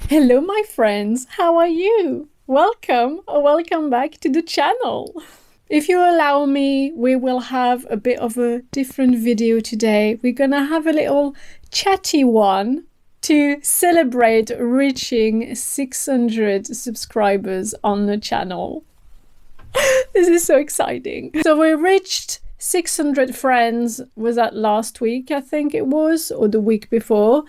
Hello, my friends. How are you? Welcome or welcome back to the channel. If you allow me, we will have a bit of a different video today. We're gonna have a little chatty one to celebrate reaching 600 subscribers on the channel. This is so exciting. So we reached 600 friends, was that last week, I think it was, or the week before.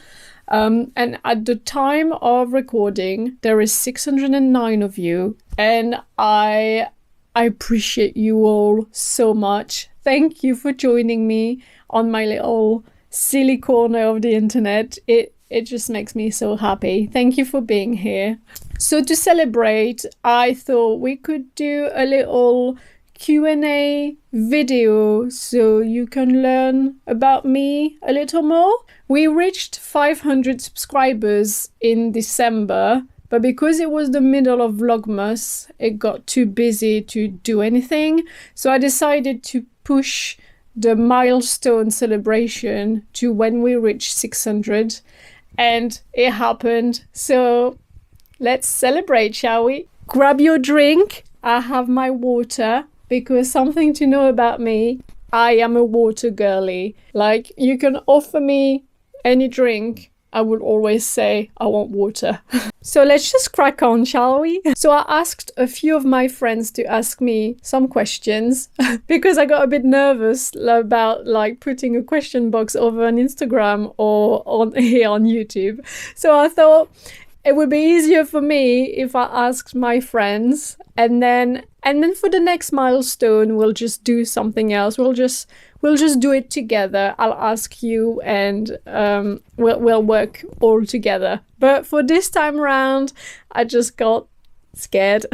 And at the time of recording, there is 609 of you, and I appreciate you all so much. Thank you for joining me on my little silly corner of the internet. It just makes me so happy. Thank you for being here. So to celebrate, I thought we could do a little Q&A video so you can learn about me a little more. We reached 500 subscribers in December, but because it was the middle of Vlogmas, it got too busy to do anything. So I decided to push the milestone celebration to when we reach 600, and it happened. So let's celebrate, shall we? Grab your drink. I have my water, because something to know about me, I am a water girly. Like, you can offer me any drink, I would always say I want water. So let's just crack on, shall we? So I asked a few of my friends to ask me some questions because I got a bit nervous about like putting a question box over on Instagram or on here on YouTube. So I thought it would be easier for me if I asked my friends, and then for the next milestone we'll just do something else. We'll just do it together. I'll ask you, and we'll work all together. But for this time around, I just got scared.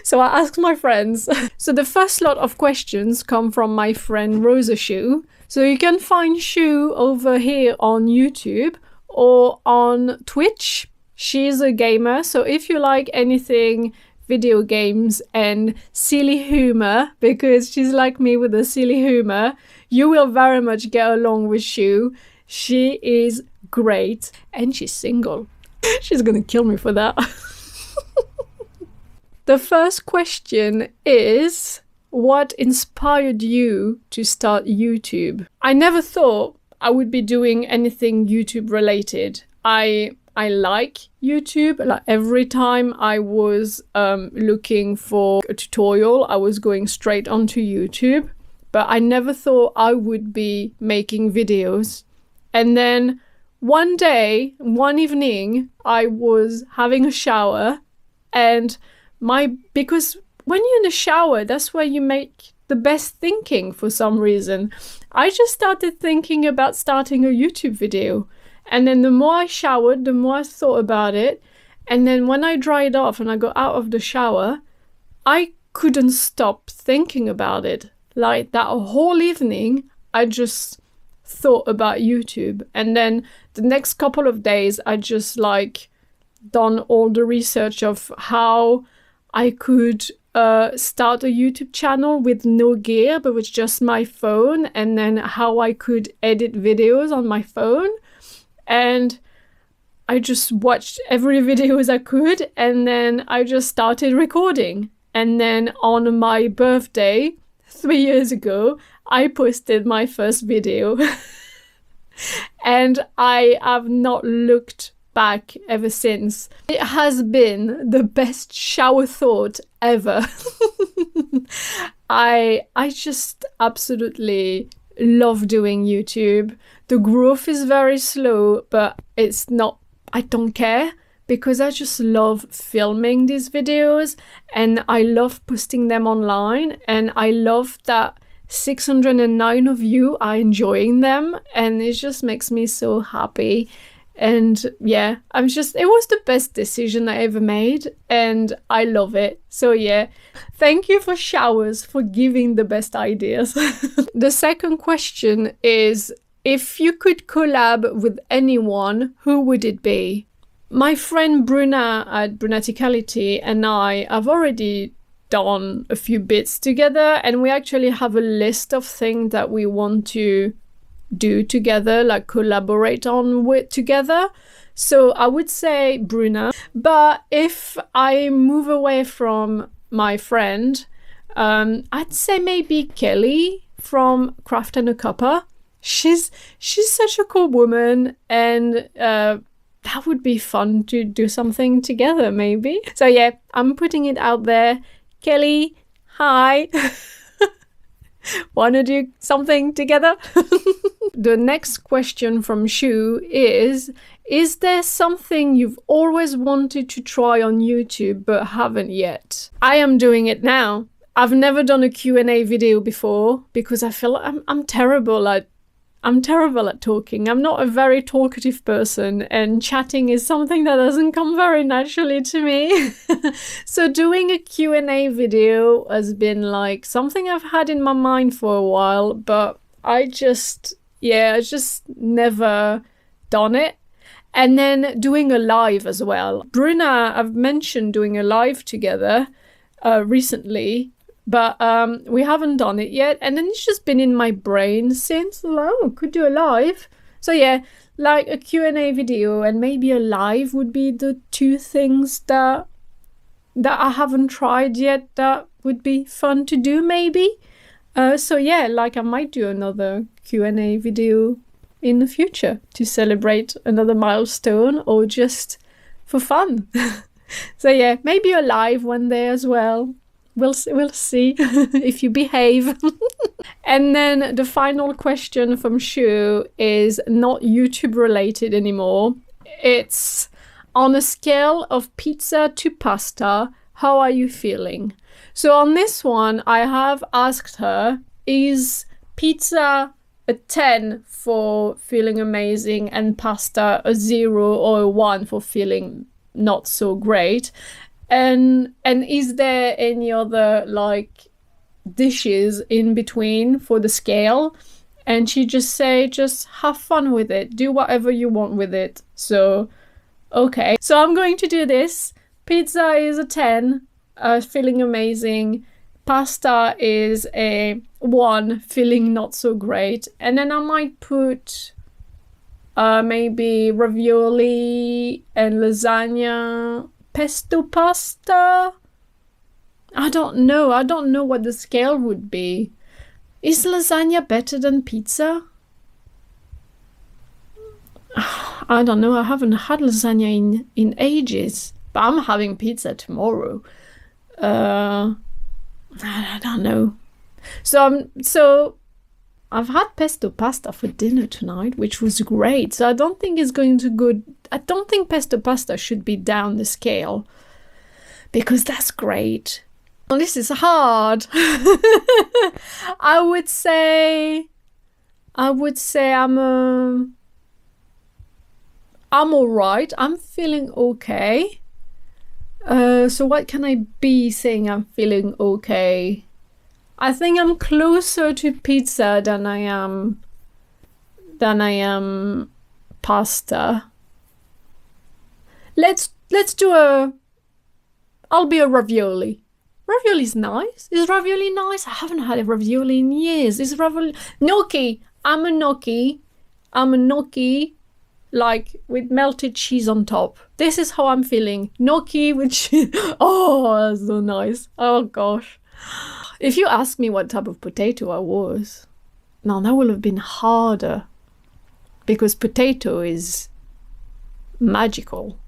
So I asked my friends. So the first lot of questions come from my friend Rosa Shu. So you can find Shu over here on YouTube or on Twitch. She's a gamer, so if you like anything video games and silly humor, because she's like me with a silly humor, you will very much get along with Shu. She is great, and she's single. She's gonna kill me for that. The first question is, what inspired you to start YouTube? I never thought I would be doing anything YouTube related. I like YouTube. Like every time I was looking for a tutorial, I was going straight onto YouTube. But I never thought I would be making videos. And then one day, one evening, I was having a shower, and because when you're in the shower, that's where you make the best thinking for some reason. I just started thinking about starting a YouTube video. And then the more I showered, the more I thought about it. And then when I dried off and I got out of the shower, I couldn't stop thinking about it. Like that whole evening, I just thought about YouTube. And then the next couple of days, I just like done all the research of how I could start a YouTube channel with no gear, but with just my phone. And then how I could edit videos on my phone. And I just watched every video as I could, and then I just started recording. And then on my birthday, 3 years ago, I posted my first video. And I have not looked back ever since. It has been the best shower thought ever. I just absolutely love doing YouTube. The growth is very slow, but it's not, I don't care, because I just love filming these videos and I love posting them online, and I love that 609 of you are enjoying them, and it just makes me so happy. And yeah, it was the best decision I ever made, and I love it. So yeah, thank you for showers for giving the best ideas. The second question is, if you could collab with anyone, who would it be? My friend Bruna at Brunaticality and I have already done a few bits together, and we actually have a list of things that we want to do together, like collaborate on with together. So I would say Bruna. But if I move away from my friend, I'd say maybe Kelly from Craft and a Cuppa. She's such a cool woman, and that would be fun to do something together, maybe. So yeah, I'm putting it out there. Kelly, hi. Wanna do something together? The next question from Shu is there something you've always wanted to try on YouTube but haven't yet? I am doing it now. I've never done a Q&A video before because I feel like I'm terrible at talking. I'm not a very talkative person, and chatting is something that doesn't come very naturally to me. So doing a Q&A video has been like something I've had in my mind for a while, but I just never done it. And then doing a live as well. Bruna, I've mentioned doing a live together recently, but we haven't done it yet. And then it's just been in my brain since, oh, could do a live. So yeah, like a Q&A video and maybe a live would be the two things that I haven't tried yet that would be fun to do maybe. So yeah, like I might do another Q&A video in the future to celebrate another milestone or just for fun. So yeah, maybe a live one day as well. We'll see if you behave. And then the final question from Shu is not YouTube related anymore. It's on a scale of pizza to pasta, how are you feeling? So on this one, I have asked her, is pizza a 10 for feeling amazing and pasta a 0 or a 1 for feeling not so great? And is there any other like dishes in between for the scale? And she just have fun with it, do whatever you want with it. So okay, so I'm going to do this. Pizza is a 10, feeling amazing. Pasta is a 1, feeling not so great. And then I might put maybe ravioli and lasagna, pesto pasta. I don't know what the scale would be. Is lasagna better than pizza? I don't know. I haven't had lasagna in ages, but I'm having pizza tomorrow. I don't know. So I've had pesto pasta for dinner tonight, which was great. So I don't think it's going to go. I don't think pesto pasta should be down the scale because that's great. Well, this is hard. I would say I'm all right. I'm feeling okay. So what can I be saying I'm feeling okay? I think I'm closer to pizza than I am pasta. Let's do I'll be a ravioli. Ravioli's nice. Is ravioli nice? I haven't had a ravioli in years. Is ravioli gnocchi? I'm a gnocchi like with melted cheese on top. This is how I'm feeling. Gnocchi with cheese. Oh, that's so nice. Oh gosh. If you ask me what type of potato I was, now that would have been harder because potato is magical.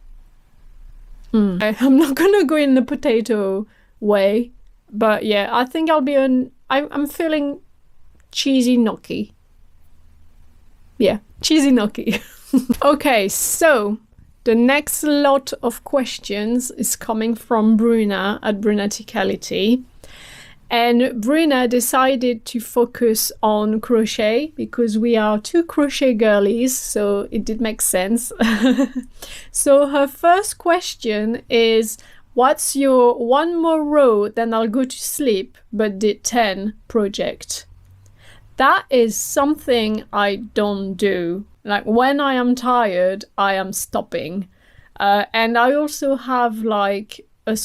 I'm not gonna go in the potato way, but yeah, I think I'll be I'm feeling cheesy gnocchi. Yeah, cheesy gnocchi. Okay, so the next lot of questions is coming from Bruna at Brunaticality. And Bruna decided to focus on crochet because we are two crochet girlies, so it did make sense. So her first question is, what's your one more row then I'll go to sleep but did 10 project? That is something I don't do. Like when I am tired, I am stopping. And I also have like a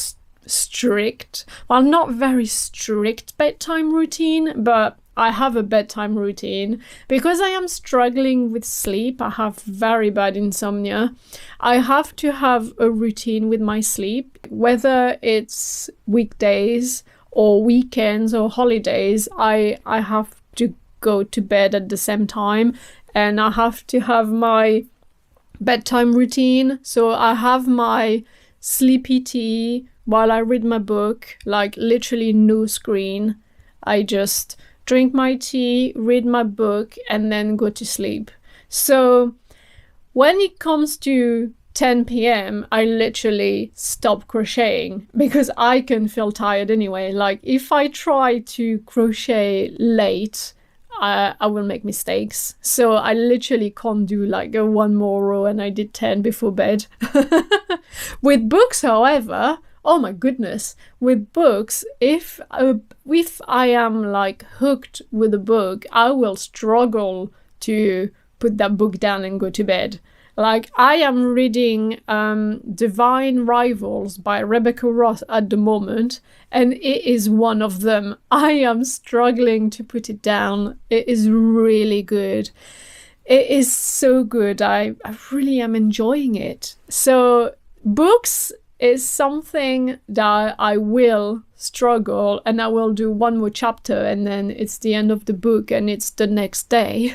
strict, well, not very strict bedtime routine, but I have a bedtime routine. Because I am struggling with sleep, I have very bad insomnia. I have to have a routine with my sleep, whether it's weekdays or weekends or holidays. I have to go to bed at the same time, and I have to have my bedtime routine. So I have my sleepy tea while I read my book, like literally no screen. I just drink my tea, read my book, and then go to sleep. So when it comes to 10 p.m., I literally stop crocheting because I can feel tired anyway. Like if I try to crochet late, I will make mistakes. So I literally can't do like a one more row and I did 10 before bed. With books, however, oh my goodness, with books, if I am like hooked with a book, I will struggle to put that book down and go to bed. Like I am reading Divine Rivals by Rebecca Ross at the moment, and it is one of them. I am struggling to put it down. It is really good. It is so good. I really am enjoying it. So books is something that I will struggle, and I will do one more chapter and then it's the end of the book and it's the next day.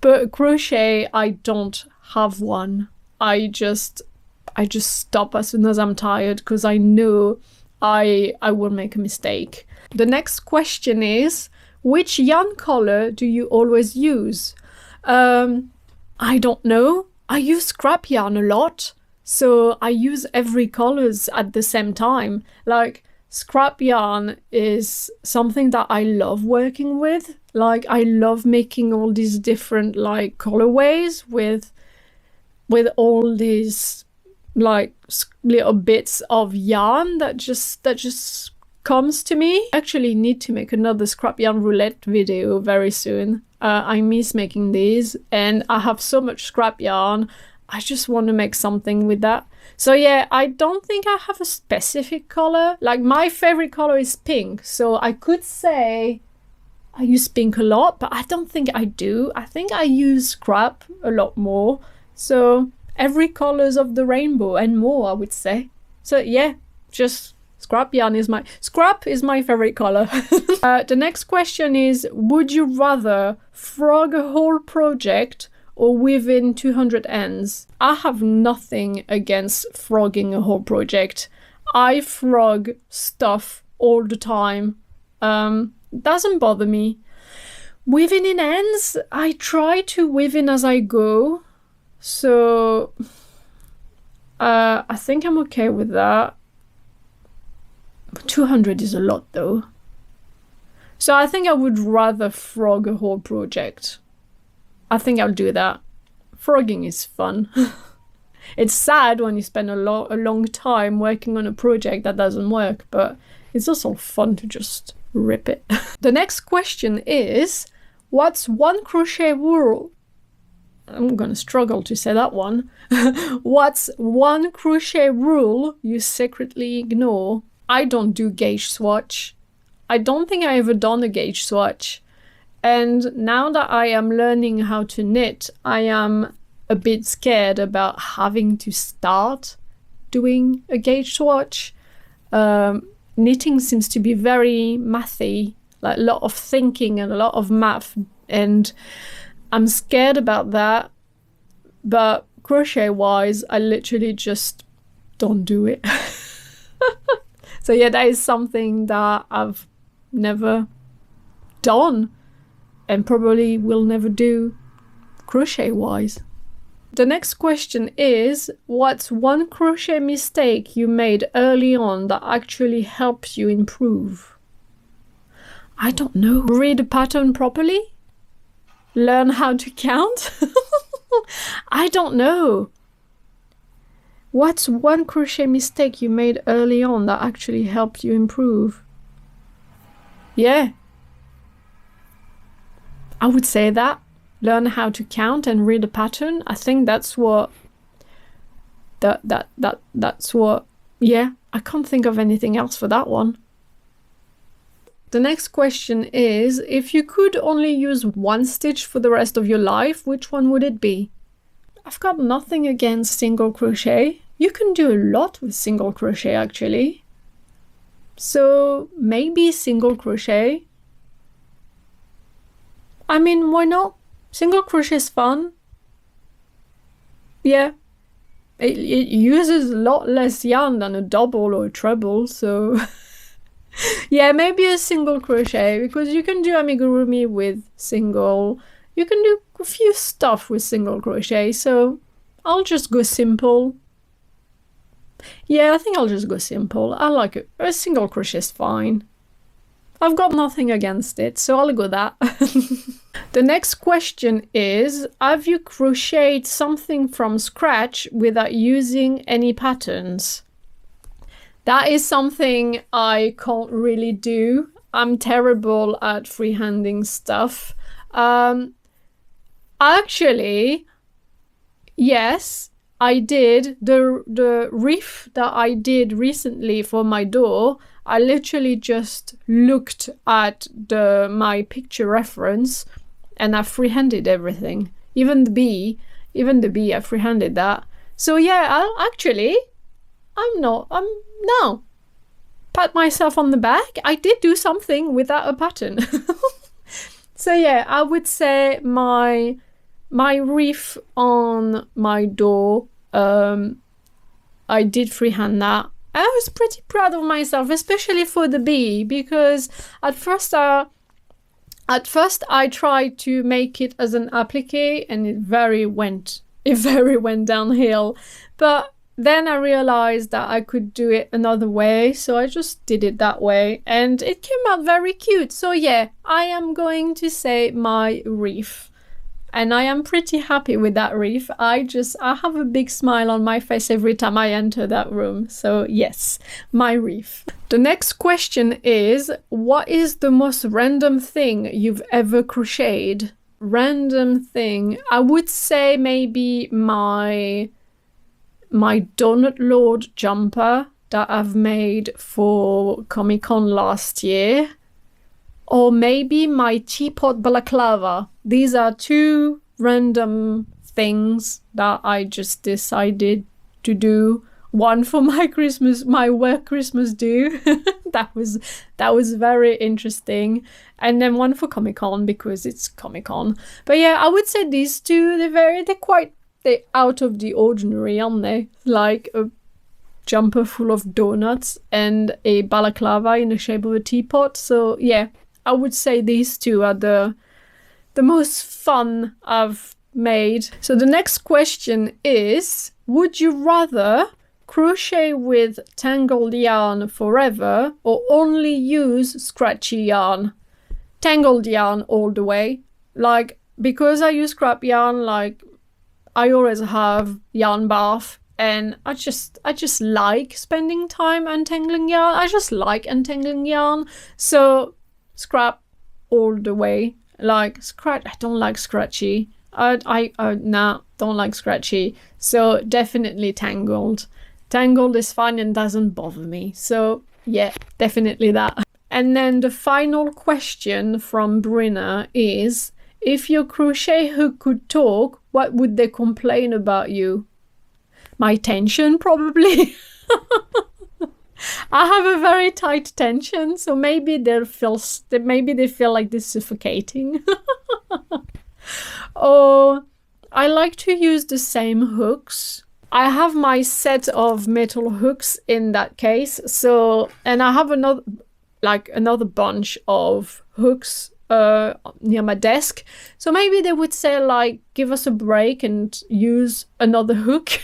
But crochet, I don't have one. I just stop as soon as I'm tired because I know I will make a mistake. The next question is, which yarn color do you always use? I don't know. I use scrap yarn a lot. So I use every colors at the same time. Like scrap yarn is something that I love working with. Like I love making all these different like colorways with all these like little bits of yarn that just comes to me. I actually need to make another scrap yarn roulette video very soon. I miss making these and I have so much scrap yarn. I just want to make something with that. So yeah, I don't think I have a specific color. Like my favorite color is pink. So I could say I use pink a lot, but I don't think I do. I think I use scrap a lot more. So every colors of the rainbow and more, I would say. So yeah, just scrap yarn is my favorite color. The next question is, would you rather frog a whole project or within 200 ends? I have nothing against frogging a whole project. I frog stuff all the time. Doesn't bother me. Weaving in ends, I try to weave in as I go. So I think I'm okay with that. 200 is a lot though. So I think I would rather frog a whole project. I think I'll do that. Frogging is fun. It's sad when you spend a long time working on a project that doesn't work, but it's also fun to just rip it. The next question is, what's one crochet rule? I'm gonna struggle to say that one. What's one crochet rule you secretly ignore? I don't do gauge swatch. I don't think I ever done a gauge swatch. And now that I am learning how to knit, I am a bit scared about having to start doing a gauge swatch. Knitting seems to be very mathy, like a lot of thinking and a lot of math, and I'm scared about that. But crochet wise, I literally just don't do it. So yeah, that is something that I've never done and probably will never do crochet wise. The next question is, what's one crochet mistake you made early on that actually helps you improve? I don't know. Read a pattern properly? Learn how to count? I don't know. What's one crochet mistake you made early on that actually helped you improve? Yeah. I would say that. Learn how to count and read a pattern. I think that's what that's what, yeah, I can't think of anything else for that one. The next question is, if you could only use one stitch for the rest of your life, which one would it be? I've got nothing against single crochet. You can do a lot with single crochet actually. So maybe single crochet. I mean, why not? Single crochet is fun. Yeah. It uses a lot less yarn than a double or a treble, so yeah, maybe a single crochet, because you can do amigurumi with single. You can do a few stuff with single crochet, so I'll just go simple. Yeah, I think I'll just go simple. I like it. A single crochet is fine. I've got nothing against it, so I'll go that. The next question is, have you crocheted something from scratch without using any patterns? That is something I can't really do. I'm terrible at freehanding stuff. Actually, yes, I did. The reef that I did recently for my door, I literally just looked at my picture reference and I freehanded everything. Even the bee, I freehanded that. So yeah, no. Pat myself on the back. I did do something without a pattern. So yeah, I would say my reef on my door, I did freehand that. I was pretty proud of myself, especially for the bee, because at first I tried to make it as an applique and it very went downhill. But then I realized that I could do it another way, so I just did it that way and it came out very cute. So yeah, I am going to say my reef. And I am pretty happy with that reef. I have a big smile on my face every time I enter that room. So yes, my reef. The next question is, what is the most random thing you've ever crocheted? Random thing. I would say maybe my Donut Lord jumper that I've made for Comic-Con last year. Or maybe my teapot balaclava. These are two random things that I just decided to do. One for my work Christmas do. that was very interesting. And then one for Comic-Con because it's Comic-Con. But yeah, I would say these two, they're out of the ordinary, aren't they? Like a jumper full of donuts and a balaclava in the shape of a teapot. So yeah, I would say these two are the most fun I've made. So the next question is, would you rather crochet with tangled yarn forever or only use scratchy yarn? Tangled yarn all the way. Like, because I use scrap yarn, like I always have yarn bath. And I just like spending time untangling yarn. I just like untangling yarn. So scrap all the way. Like scratch, I don't like scratchy. Don't like scratchy. So definitely tangled. Tangled is fine and doesn't bother me. So yeah, definitely that. And then the final question from Brina is, if your crochet hook could talk, what would they complain about you? My tension, probably. I have a very tight tension, so maybe they feel like they're suffocating. Or I like to use the same hooks. I have my set of metal hooks in that case. So, and I have another bunch of hooks near my desk. So maybe they would say like, give us a break and use another hook.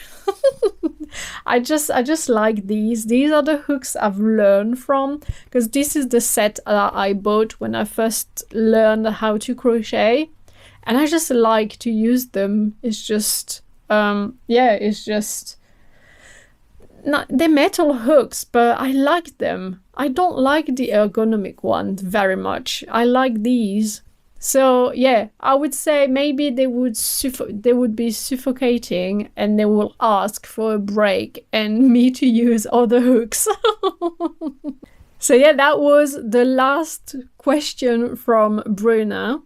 I just like these. These are the hooks I've learned from, because this is the set that I bought when I first learned how to crochet, and I just like to use them. It's just it's just not, they're metal hooks, but I like them. I don't like the ergonomic ones very much. I like these. So yeah, I would say maybe they would be suffocating and they will ask for a break and me to use other hooks. So yeah, that was the last question from Bruna.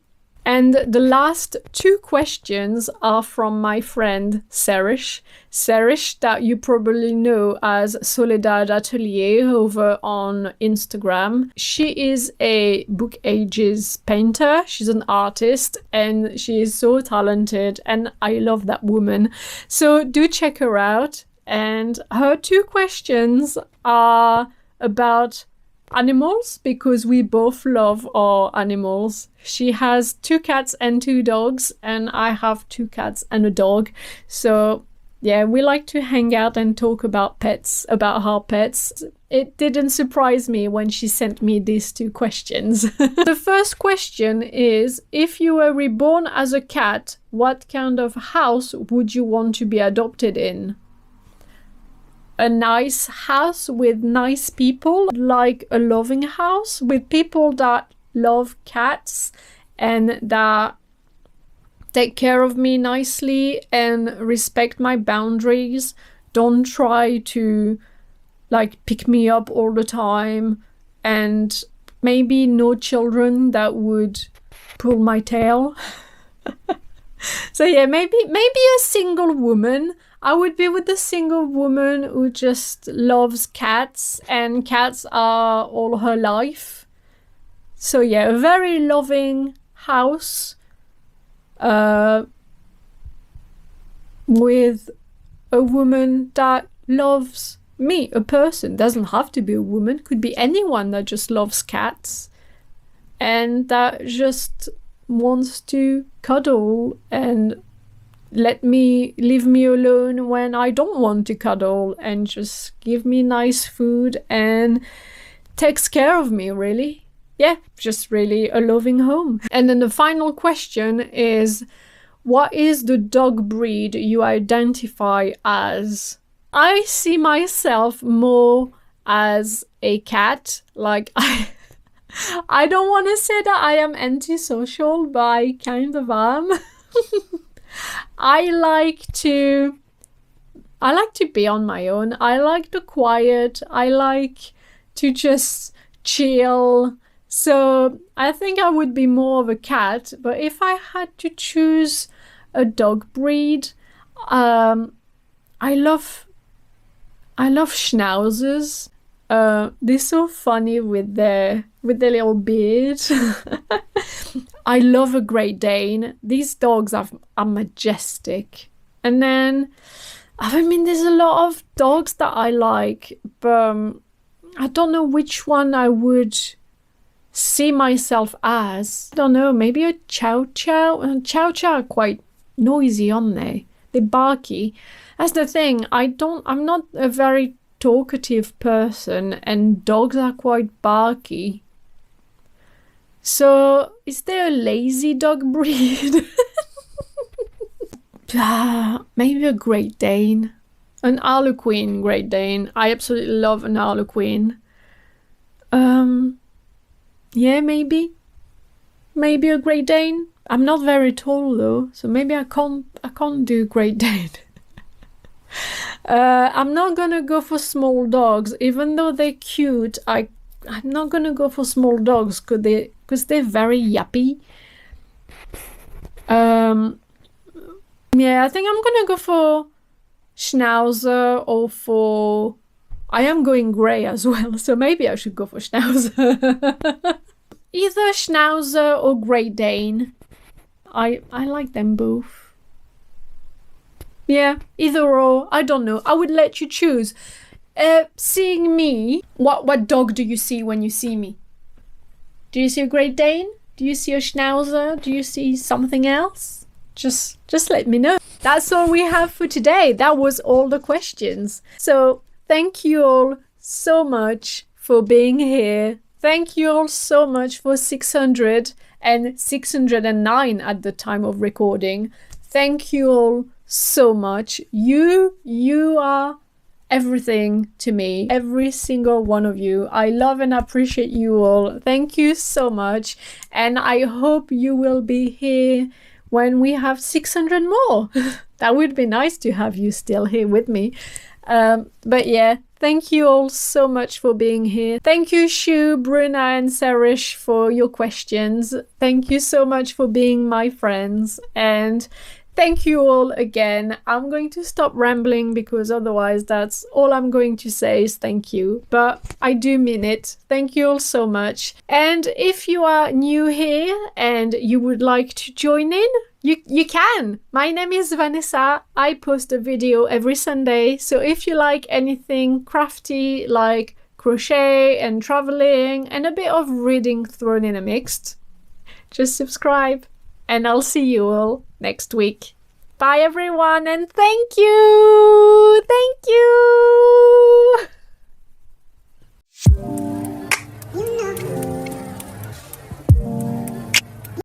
And the last two questions are from my friend Serish. Serish, that you probably know as Soledad Atelier over on Instagram. She is a Book Ages painter. She's an artist and she is so talented and I love that woman. So do check her out. And her two questions are about animals, because we both love our animals. She has 2 cats and 2 dogs, and I have 2 cats and a dog. So yeah, we like to hang out and talk about pets, about our pets. It didn't surprise me when she sent me these 2 questions. The first question is, if you were reborn as a cat, what kind of house would you want to be adopted in? A nice house with nice people, like a loving house with people that love cats and that take care of me nicely and respect my boundaries. Don't try to like pick me up all the time, and maybe no children that would pull my tail. So yeah, maybe a single woman. I would be with a single woman who just loves cats, and cats are all her life. So yeah, a very loving house with a woman that loves me, a person. Doesn't have to be a woman, could be anyone that just loves cats and that just wants to cuddle and leave me alone when I don't want to cuddle, and just give me nice food and takes care of me, really. Yeah, just really a loving home. And then the final question is, what is the dog breed you identify as? I see myself more as a cat. Like, I don't want to say that I am antisocial, but I kind of am. I like to be on my own. I like the quiet. I like to just chill. So I think I would be more of a cat. But if I had to choose a dog breed, I love schnauzers. They're so funny with their little beard. I love a Great Dane. These dogs are majestic. And then, I mean, there's a lot of dogs that I like, but I don't know which one I would see myself as. I don't know, maybe a Chow Chow. Chow Chow are quite noisy, aren't they? They're barky. That's the thing. I'm not a very talkative person, and dogs are quite barky. So, is there a lazy dog breed? Maybe a Great Dane. An Harlequin Great Dane. I absolutely love an Harlequin. Yeah, maybe. Maybe a Great Dane. I'm not very tall though, so maybe I can't do Great Dane. I'm not gonna go for small dogs, even though they're cute. I'm not gonna go for small dogs because they're very yappy. Yeah, I think I'm gonna go for Schnauzer or for... I am going grey as well, so maybe I should go for Schnauzer. Either Schnauzer or Great Dane. I like them both. Yeah, either or. I don't know. I would let you choose. Seeing me, what dog do you see when you see me? Do you see a Great Dane? Do you see a Schnauzer? Do you see something else? Just let me know. That's all we have for today. That was all the questions. So thank you all so much for being here. Thank you all so much for 600 and 609 at the time of recording. Thank you all so much. You are everything to me, every single one of you. I love and appreciate you all. Thank you so much, and I hope you will be here when we have 600 more. That would be nice to have you still here with me. But yeah, Thank you all so much for being here. Thank you, Shu, Bruna, and Sarish for your questions. Thank you so much for being my friends. And thank you all again. I'm going to stop rambling because otherwise that's all I'm going to say is thank you. But I do mean it. Thank you all so much. And if you are new here and you would like to join in, you can. My name is Vanessa. I post a video every Sunday. So if you like anything crafty like crochet and traveling and a bit of reading thrown in a mix, just subscribe. And I'll see you all next week. Bye everyone and thank you!